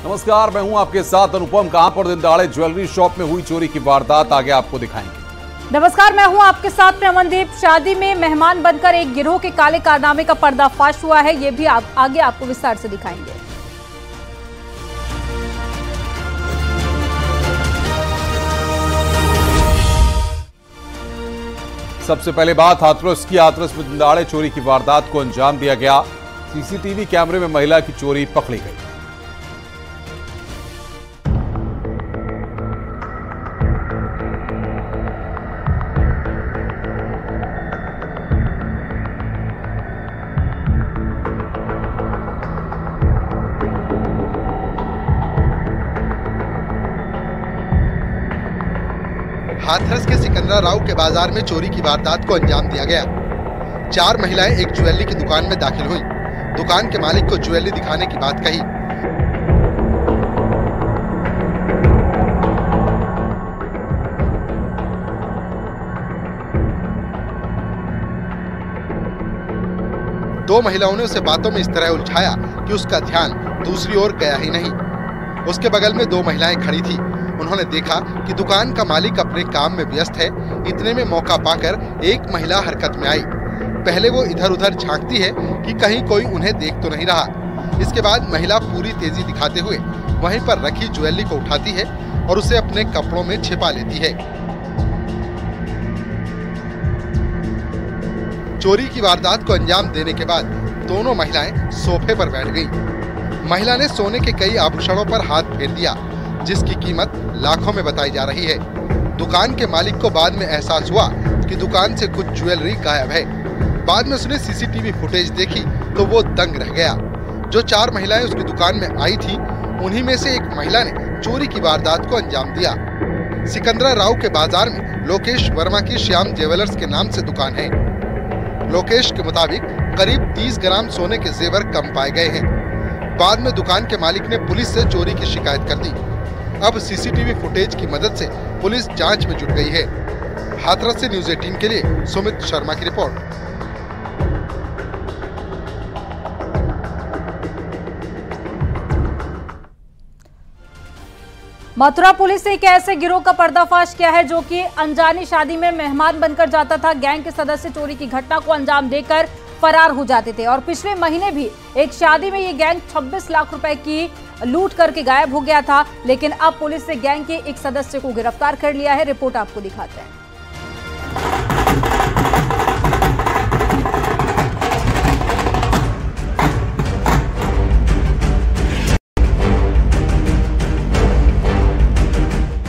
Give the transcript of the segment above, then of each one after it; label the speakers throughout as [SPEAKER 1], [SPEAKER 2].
[SPEAKER 1] नमस्कार, मैं हूं आपके साथ अनुपम। कहां पर दिन दहाड़े ज्वेलरी शॉप में हुई चोरी की वारदात आगे आपको दिखाएंगे।
[SPEAKER 2] नमस्कार, मैं हूं आपके साथ में अमनदीप। शादी में मेहमान बनकर एक गिरोह के काले कारनामे का पर्दाफाश हुआ है, ये भी आगे आपको विस्तार से दिखाएंगे।
[SPEAKER 1] सबसे पहले बात हाथरस की। हाथरस में दिन दहाड़े चोरी की वारदात को अंजाम दिया गया। सीसीटीवी कैमरे में महिला की चोरी पकड़ी गई।
[SPEAKER 3] हाथरस के सिकंदरा राव के बाजार में चोरी की वारदात को अंजाम दिया गया। 4 महिलाएं एक ज्वेलरी की दुकान में दाखिल हुई। दुकान के मालिक को ज्वेलरी दिखाने की बात कही। दो महिलाओं ने उसे बातों में इस तरह उलझाया कि उसका ध्यान दूसरी ओर गया ही नहीं। उसके बगल में 2 महिलाएं खड़ी थी। उन्होंने देखा कि दुकान का मालिक अपने काम में व्यस्त है। इतने में मौका पाकर एक महिला हरकत में आई। पहले वो इधर उधर झांकती है कि कहीं कोई उन्हें देख तो नहीं रहा। इसके बाद महिला पूरी तेजी दिखाते हुए वहीं पर रखी ज्वेलरी को उठाती है और उसे अपने कपड़ों में छिपा लेती है। चोरी की वारदात को अंजाम देने के बाद दोनों महिलाएं सोफे पर बैठ गईं। महिला ने सोने के कई आभूषणों पर हाथ फेर दिया, जिसकी कीमत लाखों में बताई जा रही है। दुकान के मालिक को बाद में एहसास हुआ कि दुकान से कुछ ज्वेलरी गायब है। बाद में उसने सीसीटीवी फुटेज देखी तो वो दंग रह गया। जो 4 महिलाएं उसकी दुकान में आई थी, उन्हीं में से एक महिला ने चोरी की वारदात को अंजाम दिया। सिकंदरा राव के बाजार में लोकेश वर्मा की श्याम ज्वेलर्स के नाम से दुकान है। लोकेश के मुताबिक करीब 30 ग्राम सोने के जेवर कम पाए गए हैं। बाद में दुकान के मालिक ने पुलिस से चोरी की शिकायत कर दी। अब सीसीटीवी फुटेज की मदद से पुलिस जांच में जुट गई है। हाथरस से न्यूज़ 18 के लिए सुमित शर्मा की रिपोर्ट।
[SPEAKER 2] मथुरा पुलिस ने एक ऐसे गिरोह का पर्दाफाश किया है जो कि अनजानी शादी में मेहमान बनकर जाता था। गैंग के सदस्य चोरी की घटना को अंजाम देकर फरार हो जाते थे और पिछले महीने भी एक शादी में ये गैंग 26 लाख रुपए की लूट करके गायब हो गया था। लेकिन अब पुलिस ने गैंग के एक सदस्य को गिरफ्तार कर लिया है। रिपोर्ट आपको दिखाते हैं।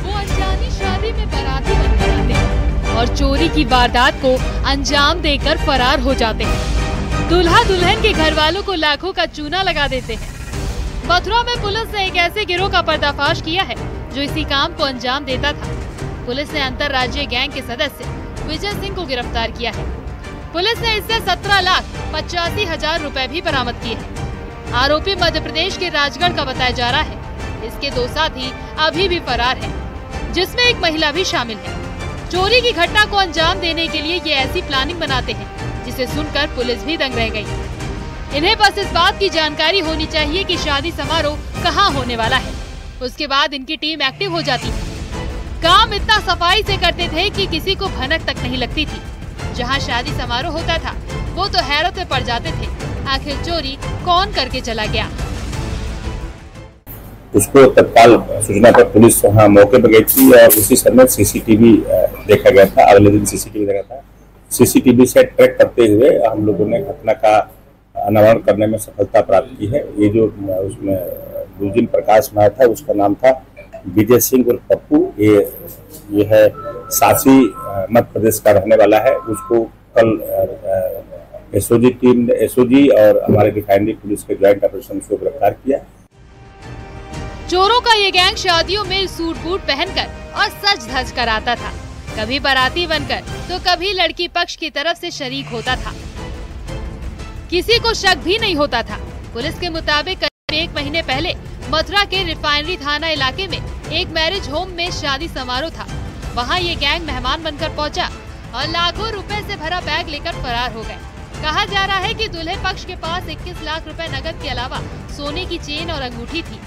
[SPEAKER 4] वो अनजानी शादी में बाराती बनकर आते हैं और चोरी की वारदात को अंजाम देकर फरार हो जाते हैं। दूल्हा दुल्हन के घर वालों को लाखों का चूना लगा देते हैं। मथुरा में पुलिस ने एक ऐसे गिरोह का पर्दाफाश किया है जो इसी काम को अंजाम देता था। पुलिस ने अंतर्राज्यीय गैंग के सदस्य विजय सिंह को गिरफ्तार किया है। पुलिस ने इससे 17,85,000 रुपए भी बरामद किए हैं। आरोपी मध्य प्रदेश के राजगढ़ का बताया जा रहा है। इसके 2 साथी अभी भी फरार हैं, जिसमें एक महिला भी शामिल है। चोरी की घटना को अंजाम देने के लिए ये ऐसी प्लानिंग बनाते हैं जिसे सुनकर पुलिस भी दंग रह गई। इन्हें बस इस बात की जानकारी होनी चाहिए कि शादी समारोह कहाँ होने वाला है। उसके बाद इनकी टीम एक्टिव हो जाती है। काम इतना सफाई से करते थे कि किसी को भनक तक नहीं लगती थी। जहाँ शादी समारोह होता था वो तो हैरत में पड़ जाते थे, आखिर चोरी कौन करके चला गया।
[SPEAKER 5] उसको तत्काल सूचना पर पुलिस वहाँ मौके पर गई थी और उसी समय सीसीटीवी देखा गया था। अगले दिन सीसीटीवी देखा था। सीसीटीवी से ट्रैक करते हुए हम लोगों ने घटना का अनावरण करने में सफलता प्राप्त की है। ये जो उसमें बुलजिन प्रकाश में था, उसका नाम था विजय सिंह और पप्पू। ये है सासी मध्य प्रदेश का रहने वाला है। उसको कल एसओजी और हमारे रिफाइनरी पुलिस के ज्वाइंट ऑपरेशन को गिरफ्तार किया।
[SPEAKER 4] चोरों का ये गैंग शादियों में सूट बूट पहनकर और सज धज कर आता था। कभी बाराती बनकर तो कभी लड़की पक्ष की तरफ से शरीक होता था। किसी को शक भी नहीं होता था। पुलिस के मुताबिक करीब 1 महीने पहले मथुरा के रिफाइनरी थाना इलाके में एक मैरिज होम में शादी समारोह था। वहां ये गैंग मेहमान बनकर पहुंचा और लाखों रुपए से भरा बैग लेकर फरार हो गए। कहा जा रहा है कि दूल्हे पक्ष के पास 21 लाख रुपए नकद के अलावा सोने की चेन और अंगूठी थी।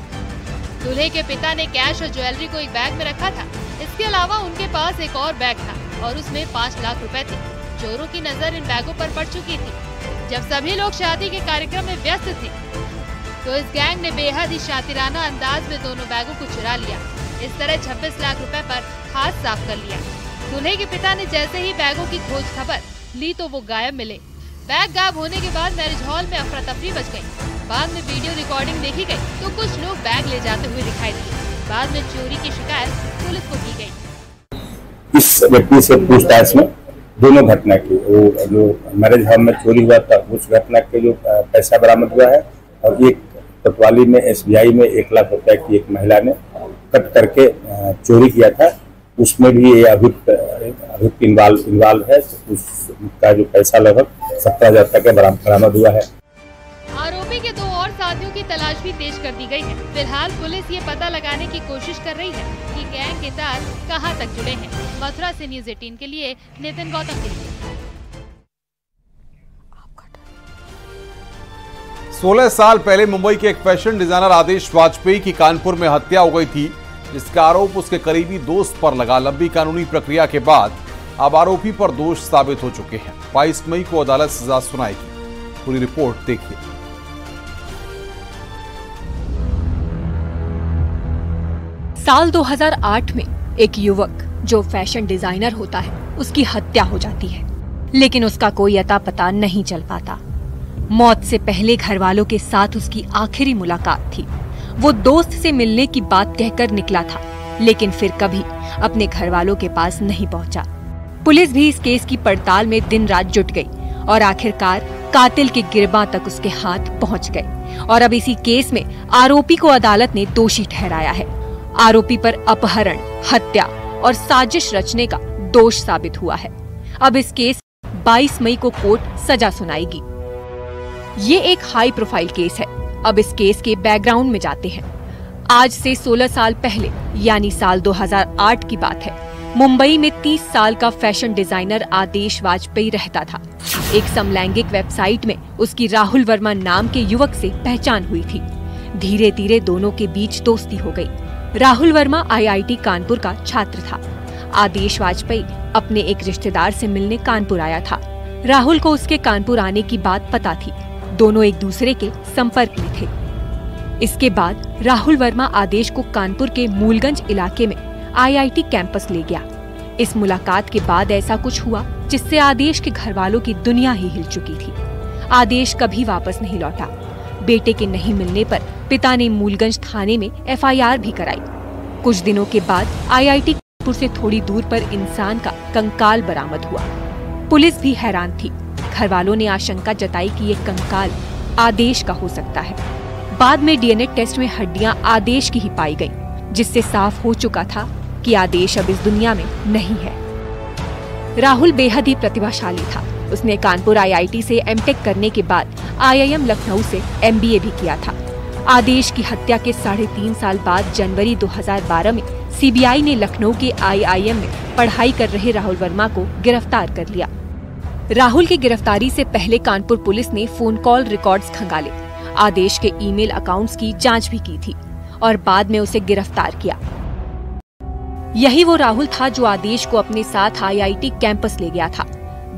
[SPEAKER 4] दूल्हे के पिता ने कैश और ज्वेलरी को एक बैग में रखा था। इसके अलावा उनके पास एक और बैग था और उसमें 5 लाख रुपए थे। चोरों की नजर इन बैगों पर पड़ चुकी थी। जब सभी लोग शादी के कार्यक्रम में व्यस्त थे तो इस गैंग ने बेहद ही शातिराना अंदाज में दोनों बैगों को चुरा लिया। इस तरह 26 लाख रुपए पर हाथ साफ कर लिया। दूल्हे के पिता ने जैसे ही बैगों की खोज खबर ली तो वो गायब मिले। बैग गायब होने के बाद मैरिज हॉल में अफरा तफरी मच गई। बाद में वीडियो रिकॉर्डिंग देखी गई तो कुछ लोग बैग ले जाते हुए दिखाई दिए। बाद में चोरी की शिकायत पुलिस को की गई।
[SPEAKER 5] इस व्यक्ति से पूछताछ में दोनों घटना की, वो जो मैरिज हॉल में चोरी हुआ था उस घटना के जो पैसा बरामद हुआ है, और एक कोतवाली में SBI में 1 लाख रुपए की एक महिला ने कट करके चोरी किया था, उसमें भी ये अभियुक्त इन्वॉल्व है। उसका जो पैसा लगभग 17,000 तक बरामद हुआ है।
[SPEAKER 4] आरोपी के 2 और साथियों की तलाश भी तेज कर दी गई है। फिलहाल पुलिस ये पता लगाने की कोशिश कर रही है कि गैंग के तार कहां तक जुड़े हैं। मथुरा से न्यूज़ 18 के लिए नितिन गौतम के लिए।
[SPEAKER 1] 16 साल पहले मुंबई के एक फैशन डिजाइनर आदेश वाजपेयी की कानपुर में हत्या हो गई थी, जिसका आरोप उसके करीबी दोस्त पर लगा। लंबी कानूनी प्रक्रिया के बाद अब आरोपी पर दोष साबित हो चुके हैं। 22 मई को अदालत सजा सुनाएगी। पूरी रिपोर्ट देखिए।
[SPEAKER 6] साल 2008 में एक युवक जो फैशन डिजाइनर होता है उसकी हत्या हो जाती है, लेकिन उसका कोई अता पता नहीं चल पाता। मौत से पहले घर वालों के साथ उसकी आखिरी मुलाकात थी। वो दोस्त से मिलने की बात कहकर निकला था, लेकिन फिर कभी अपने घर वालों के पास नहीं पहुंचा। पुलिस भी इस केस की पड़ताल में दिन रात जुट गई और आखिरकार कातिल के गिरबां तक उसके हाथ पहुंच गए। और अब इसी केस में आरोपी को अदालत ने दोषी ठहराया है। आरोपी पर अपहरण, हत्या और साजिश रचने का दोष साबित हुआ है। अब इस केस 22 मई को कोर्ट सजा सुनाएगी। ये एक हाई प्रोफाइल केस है। अब इस केस के बैकग्राउंड में जाते हैं। आज से 16 साल पहले यानी साल 2008 की बात है। मुंबई में 30 साल का फैशन डिजाइनर आदेश वाजपेयी रहता था। एक समलैंगिक वेबसाइट में उसकी राहुल वर्मा नाम के युवक से पहचान हुई थी। धीरे धीरे दोनों के बीच दोस्ती हो गई। राहुल वर्मा IIT कानपुर का छात्र था। आदेश वाजपेयी अपने एक रिश्तेदार से मिलने कानपुर आया था। राहुल को उसके कानपुर आने की बात पता थी। दोनों एक दूसरे के संपर्क में थे। इसके बाद राहुल वर्मा आदेश को कानपुर के मूलगंज इलाके में IIT कैंपस ले गया। इस मुलाकात के बाद ऐसा कुछ हुआ जिससे आदेश के घर वालों की दुनिया ही हिल चुकी थी। आदेश कभी वापस नहीं लौटा। बेटे के नहीं मिलने पर पिता ने मूलगंज थाने में FIR भी कराई। कुछ दिनों के बाद IIT कानपुर से थोड़ी दूर पर इंसान का कंकाल बरामद हुआ। पुलिस भी हैरान थी। घर वालों ने आशंका जताई कि ये कंकाल आदेश का हो सकता है। बाद में DNA टेस्ट में हड्डियां आदेश की ही पाई गईं, जिससे साफ हो चुका था कि आदेश अब इस दुनिया में नहीं है। राहुल बेहद ही प्रतिभाशाली था। उसने कानपुर IIT से M.Tech करने के बाद IIM लखनऊ से MBA भी किया था। आदेश की हत्या के 3.5 साल बाद जनवरी 2012 में CBI ने लखनऊ के IIM में पढ़ाई कर रहे राहुल वर्मा को गिरफ्तार कर लिया। राहुल की गिरफ्तारी से पहले कानपुर पुलिस ने फोन कॉल रिकॉर्ड्स खंगाले, आदेश के ईमेल अकाउंट्स की जांच भी की थी और बाद में उसे गिरफ्तार किया। यही वो राहुल था जो आदेश को अपने साथ IIT कैंपस ले गया था।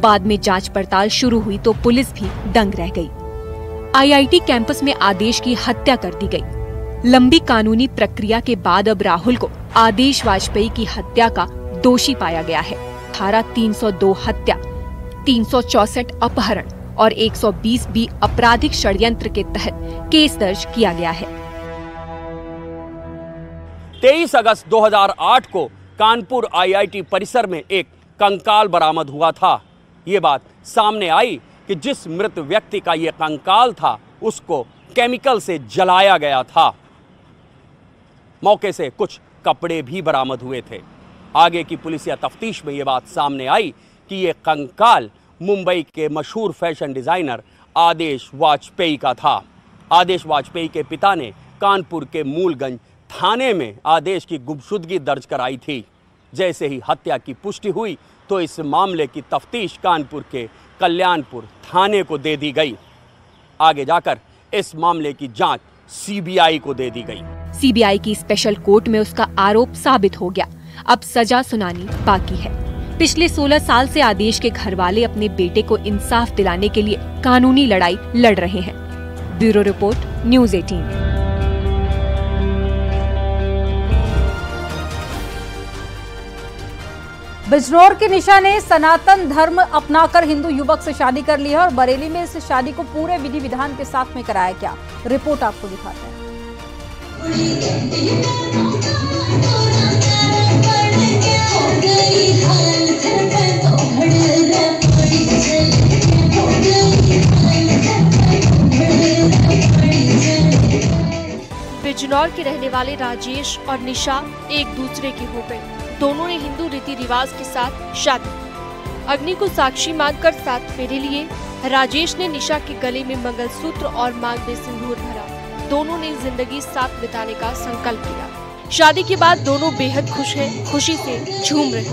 [SPEAKER 6] बाद में जांच पड़ताल शुरू हुई तो पुलिस भी दंग रह गई। IIT कैंपस में आदेश की हत्या कर दी गई। लंबी कानूनी प्रक्रिया के बाद अब राहुल को आदेश वाजपेयी की हत्या का दोषी पाया गया है। धारा 302 हत्या, 364 अपहरण और 120B आपराधिक षड्यंत्र के तहत केस दर्ज किया गया है।
[SPEAKER 7] 23 अगस्त 2008 को कानपुर IIT परिसर में एक कंकाल बरामद हुआ था। ये बात सामने आई कि जिस मृत व्यक्ति का ये कंकाल था उसको केमिकल से जलाया गया था। मौके से कुछ कपड़े भी बरामद हुए थे। आगे की पुलिसिया तफ्तीश में ये बात सामने आई कि ये कंकाल मुंबई के मशहूर फैशन डिजाइनर आदेश वाजपेयी का था। आदेश वाजपेयी के पिता ने कानपुर के मूलगंज थाने में आदेश की गुमशुदगी दर्ज कराई थी। जैसे ही हत्या की पुष्टि हुई तो इस मामले की तफ्तीश कानपुर के कल्याणपुर थाने को दे दी गई। आगे जाकर इस मामले की जांच CBI को दे दी गई।
[SPEAKER 6] सीबीआई की स्पेशल कोर्ट में उसका आरोप साबित हो गया। अब सजा सुनानी बाकी है। पिछले 16 साल से आदेश के घरवाले अपने बेटे को इंसाफ दिलाने के लिए कानूनी लड़ाई लड़ रहे हैं। Bureau report, news 18।
[SPEAKER 2] बिजनौर की निशा ने सनातन धर्म अपनाकर हिंदू युवक से शादी कर ली है और बरेली में इस शादी को पूरे विधि विधान के साथ में कराया गया। रिपोर्ट आपको दिखाते हैं।
[SPEAKER 8] बिजनौर के रहने वाले राजेश और निशा एक दूसरे के हो गए। दोनों ने हिंदू रीति रिवाज के साथ शादी की। अग्नि को साक्षी मानकर 7 फेरे लिए। राजेश ने निशा के गले में मंगलसूत्र और मांग में सिंदूर भरा। दोनों ने जिंदगी साथ बिताने का संकल्प किया। शादी के बाद दोनों बेहद खुश हैं, खुशी से झूम रहे हैं।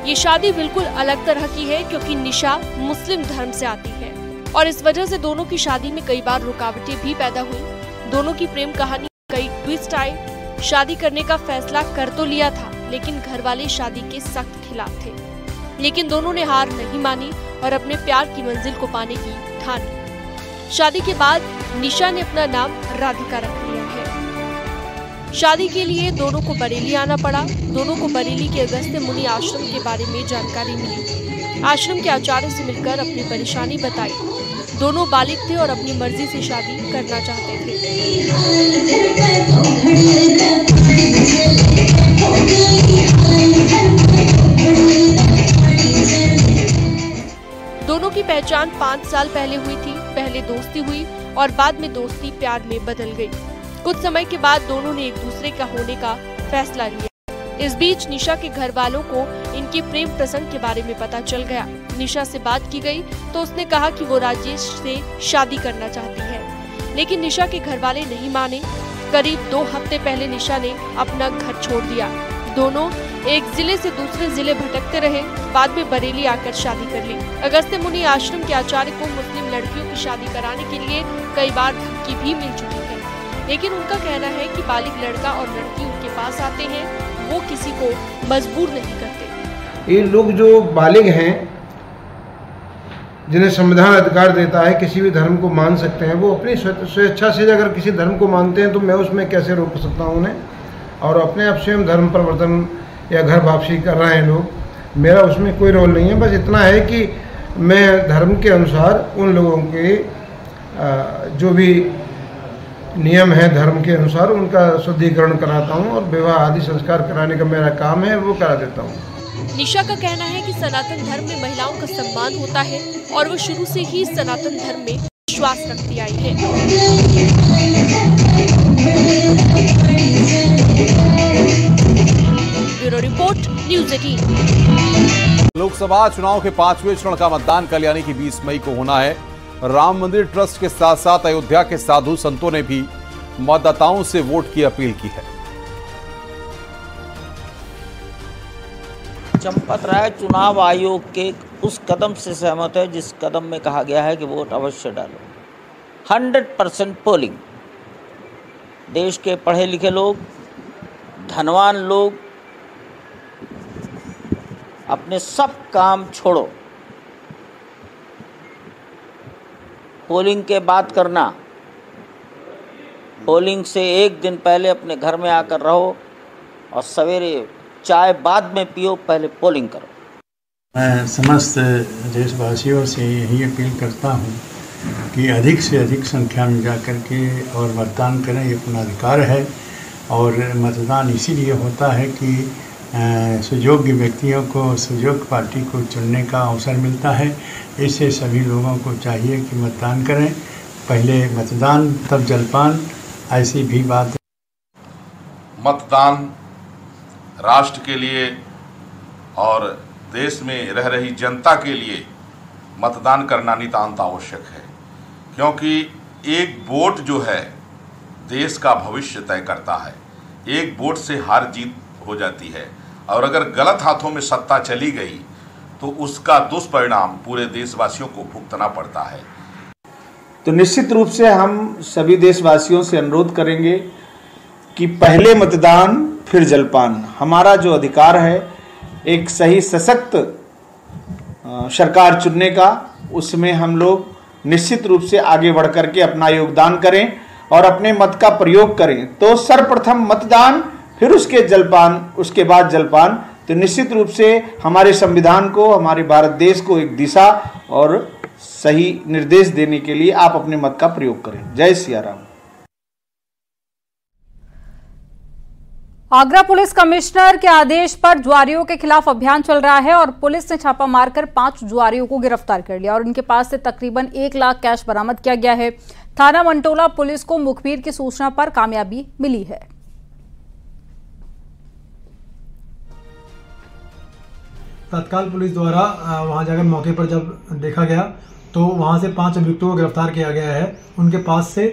[SPEAKER 8] ये शादी बिल्कुल अलग तरह की है क्योंकि निशा मुस्लिम धर्म से आती है और इस वजह से दोनों की शादी में कई बार रुकावटें भी पैदा हुई। दोनों की प्रेम कहानी कई ट्विस्ट आए। शादी करने का फैसला कर तो लिया था, लेकिन घर वाले शादी के सख्त खिलाफ थे। लेकिन दोनों ने हार नहीं मानी और अपने प्यार की मंजिल को पाने की ठान ली। शादी के बाद निशा ने अपना नाम राधिका रख लिया है। शादी के लिए दोनों को बरेली आना पड़ा। दोनों को बरेली के अगस्त्य मुनि आश्रम के बारे में जानकारी मिली। आश्रम के आचार्य से मिलकर अपनी परेशानी बताई। दोनों बालिग थे और अपनी मर्जी से शादी करना चाहते थे। दोनों की पहचान 5 साल पहले हुई थी। पहले दोस्ती हुई और बाद में दोस्ती प्यार में बदल गई। कुछ समय के बाद दोनों ने एक दूसरे का होने का फैसला लिया। इस बीच निशा के घर वालों को इनके प्रेम प्रसंग के बारे में पता चल गया। निशा से बात की गई तो उसने कहा कि वो राजेश से शादी करना चाहती है, लेकिन निशा के घर वाले नहीं माने। करीब 2 हफ्ते पहले निशा ने अपना घर छोड़ दिया। दोनों एक जिले से दूसरे जिले भटकते रहे। बाद में बरेली आकर शादी कर ली। अगस्त्य मुनि आश्रम के आचार्य को मुस्लिम लड़कियों की शादी कराने के लिए कई बार धमकी भी मिल चुकी है, लेकिन उनका कहना है कि बालिग लड़का और लड़की उनके पास आते हैं, वो किसी को मजबूर नहीं करते।
[SPEAKER 9] ये लोग जो बालिग हैं, जिन्हें संविधान अधिकार देता है किसी भी धर्म को मान सकते हैं, वो अपनी स्वेच्छा से अगर किसी धर्म को मानते हैं तो मैं उसमें कैसे रोक सकता हूँ उन्हें। और अपने आप स्वयं धर्म परिवर्तन या घर वापसी कर रहे हैं लोग, मेरा उसमें कोई रोल नहीं है। बस इतना है कि मैं धर्म के अनुसार उन लोगों के जो भी नियम है धर्म के अनुसार उनका शुद्धिकरण कराता हूँ और विवाह आदि संस्कार कराने का मेरा काम है, वो करा देता हूँ।
[SPEAKER 8] निशा का कहना है कि सनातन धर्म में महिलाओं का सम्मान होता है और वो शुरू से ही सनातन धर्म में विश्वास रखती आई है। Bureau report, news 18।
[SPEAKER 1] लोकसभा चुनाव के 5वें चरण का मतदान कल यानी कि 20 मई को होना है। राम मंदिर ट्रस्ट के साथ साथ अयोध्या के साधु संतों ने भी मतदाताओं से वोट की अपील की है।
[SPEAKER 10] चंपत राय चुनाव आयोग के उस कदम से सहमत है जिस कदम में कहा गया है कि वोट अवश्य डालो। 100% पोलिंग। देश के पढ़े लिखे लोग, धनवान लोग अपने सब काम छोड़ो, पोलिंग के बाद करना। पोलिंग से 1 दिन पहले अपने घर में आकर रहो और सवेरे चाय बाद में पियो, पहले पोलिंग करो।
[SPEAKER 11] मैं समस्त देशवासियों से यही अपील करता हूँ कि अधिक से अधिक संख्या में जाकर के और मतदान करें। ये अपना अधिकार है और मतदान इसीलिए होता है कि सुयोग्य व्यक्तियों को, सुयोग्य पार्टी को चुनने का अवसर मिलता है। इससे सभी लोगों को चाहिए कि मतदान करें। पहले मतदान तब जलपान, ऐसी भी बात है।
[SPEAKER 12] मतदान राष्ट्र के लिए और देश में रह रही जनता के लिए मतदान करना नितांत आवश्यक है, क्योंकि एक वोट जो है देश का भविष्य तय करता है। एक वोट से हार जीत हो जाती है और अगर गलत हाथों में सत्ता चली गई तो उसका दुष्परिणाम पूरे देशवासियों को भुगतना पड़ता है।
[SPEAKER 13] तो निश्चित रूप से हम सभी देशवासियों से अनुरोध करेंगे कि पहले मतदान फिर जलपान। हमारा जो अधिकार है एक सही सशक्त सरकार चुनने का, उसमें हम लोग निश्चित रूप से आगे बढ़ करके अपना योगदान करें और अपने मत का प्रयोग करें। तो सर्वप्रथम मतदान, फिर उसके जलपान, उसके बाद जलपान। तो निश्चित रूप से हमारे संविधान को, हमारे भारत देश को एक दिशा और सही निर्देश देने के लिए आप अपने मत का प्रयोग करें। जय सिया राम।
[SPEAKER 2] आगरा पुलिस कमिश्नर के आदेश पर जुआरियों के खिलाफ अभियान चल रहा है और पुलिस ने छापा मारकर 5 जुआरियों को गिरफ्तार कर लिया और उनके पास से तकरीबन 1 लाख कैश बरामद किया गया है। थाना मंटोला पुलिस को मुखबिर की सूचना पर कामयाबी मिली है।
[SPEAKER 14] तत्काल पुलिस द्वारा वहां जाकर मौके पर जब देखा गया तो वहां से 5 अभियुक्तों को गिरफ्तार किया गया है। उनके पास से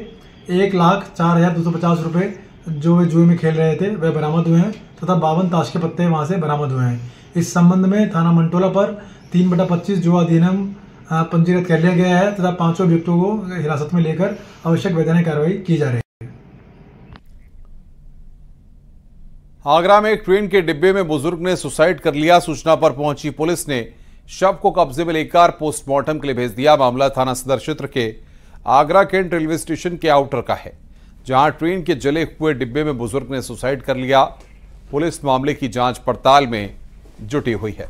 [SPEAKER 14] 1,04,250 रुपये जो वे जुए में खेल रहे थे वह बरामद हुए हैं तथा 52 ताश के पत्ते वहां से बरामद हुए हैं। इस संबंध में थाना मंटोला पर 3/25 जुआ अधिनियम पंजीकृत कर लिया गया है तथा 5 अभियुक्तों को हिरासत में लेकर आवश्यक वैधानिक कार्रवाई की जा रही है।
[SPEAKER 1] आगरा में एक ट्रेन के डिब्बे में बुजुर्ग ने सुसाइड कर लिया। सूचना पर पहुंची पुलिस ने शव को कब्जे में लेकर पोस्टमार्टम के लिए भेज दिया। मामला थाना सदर क्षेत्र के आगरा कैंट रेलवे स्टेशन के आउटर का है, जहां ट्रेन के जले हुए डिब्बे में बुजुर्ग ने सुसाइड कर लिया। पुलिस मामले की जांच पड़ताल में जुटी हुई है।